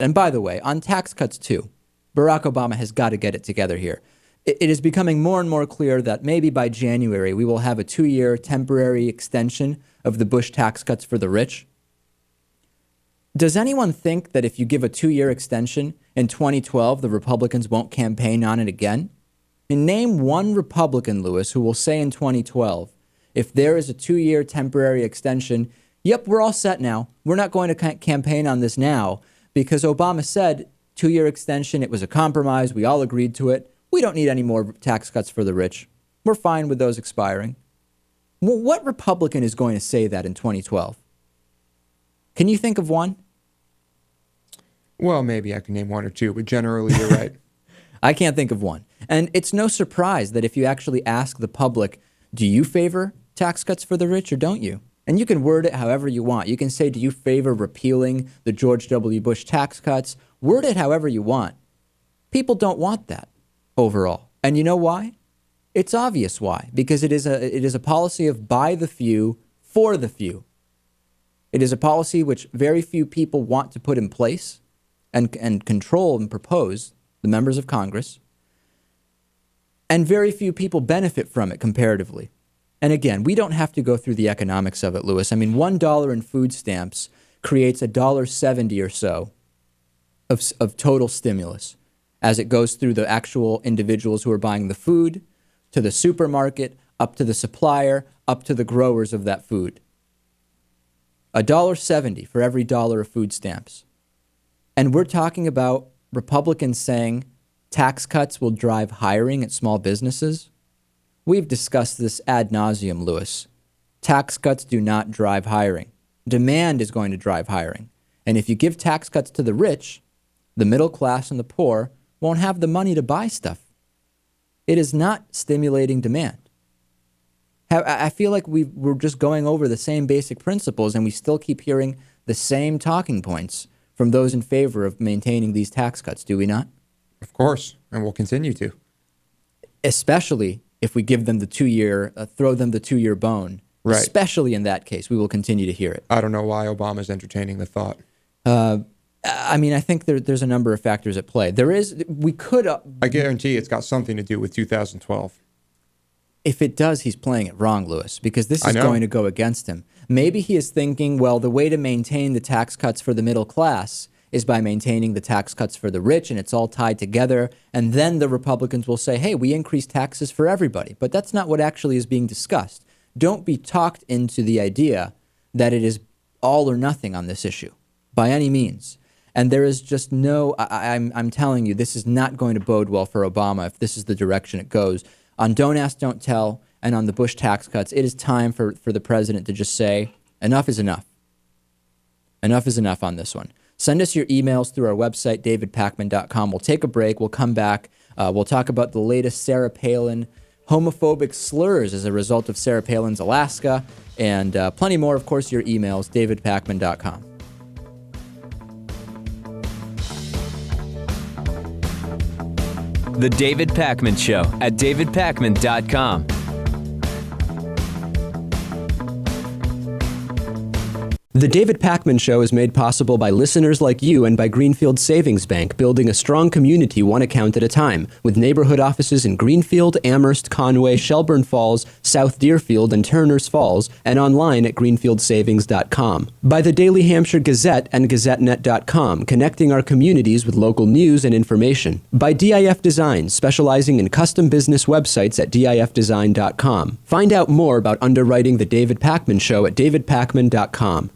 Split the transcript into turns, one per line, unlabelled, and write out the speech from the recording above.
And by the way, on tax cuts too, Barack Obama has got to get it together here. It is becoming more and more clear that maybe by January we will have a 2-year temporary extension of the Bush tax cuts for the rich. Does anyone think that if you give a 2-year extension in 2012, the Republicans won't campaign on it again? And name one Republican, Lewis, who will say in 2012, if there is a 2-year temporary extension, yep, we're all set now. We're not going to campaign on this now because Obama said 2-year extension, it was a compromise. We all agreed to it. We don't need any more tax cuts for the rich. We're fine with those expiring. Well, what Republican is going to say that in 2012? Can you think of one?
Well, maybe I can name one or two, but generally you're right.
I can't think of one. And it's no surprise that if you actually ask the public, do you favor tax cuts for the rich or don't you? And you can word it however you want. You can say, do you favor repealing the George W. Bush tax cuts? Word it however you want. People don't want that overall. And you know why? It's obvious why. Because it is a policy of by the few, for the few. It is a policy which very few people want to put in place and control and propose, the members of Congress. And very few people benefit from it comparatively. And again, we don't have to go through the economics of it, Lewis. I mean, $1 in food stamps creates $1.70 or so of total stimulus as it goes through the actual individuals who are buying the food, to the supermarket, up to the supplier, up to the growers of that food. $1.70 for every dollar of food stamps. And we're talking about Republicans saying tax cuts will drive hiring at small businesses. We've discussed this ad nauseum, Lewis. Tax cuts do not drive hiring. Demand is going to drive hiring. And if you give tax cuts to the rich, the middle class and the poor won't have the money to buy stuff. It is not stimulating demand. I feel like we're just going over the same basic principles and we still keep hearing the same talking points from those in favor of maintaining these tax cuts, do we not?
Of course, and we'll continue to.
Especially if we give them the 2-year, throw them the 2-year bone.
Right.
Especially in that case, we will continue to hear it.
I don't know why Obama's entertaining the thought.
I mean, I think there's a number of factors at play.
I guarantee it's got something to do with 2012.
If it does, he's playing it wrong, Lewis, because this is going to go against him. Maybe he is thinking, well, the way to maintain the tax cuts for the middle class is by maintaining the tax cuts for the rich, and it's all tied together. And then the Republicans will say, hey, we increase taxes for everybody. But that's not what actually is being discussed. Don't be talked into the idea that it is all or nothing on this issue, by any means. And there is just I'm telling you, this is not going to bode well for Obama if this is the direction it goes. On Don't Ask, Don't Tell, and on the Bush tax cuts, it is time for the president to just say, enough is enough. Enough is enough on this one. Send us your emails through our website, davidpakman.com. We'll take a break. We'll come back. We'll talk about the latest Sarah Palin homophobic slurs as a result of Sarah Palin's Alaska, and plenty more, of course, your emails, davidpakman.com.
The David Pakman Show at davidpakman.com.
The David Pakman Show is made possible by listeners like you and by Greenfield Savings Bank, building a strong community one account at a time, with neighborhood offices in Greenfield, Amherst, Conway, Shelburne Falls, South Deerfield, and Turners Falls, and online at greenfieldsavings.com. By the Daily Hampshire Gazette and GazetteNet.com, connecting our communities with local news and information. By DIF Design, specializing in custom business websites at difdesign.com. Find out more about underwriting The David Pakman Show at davidpakman.com.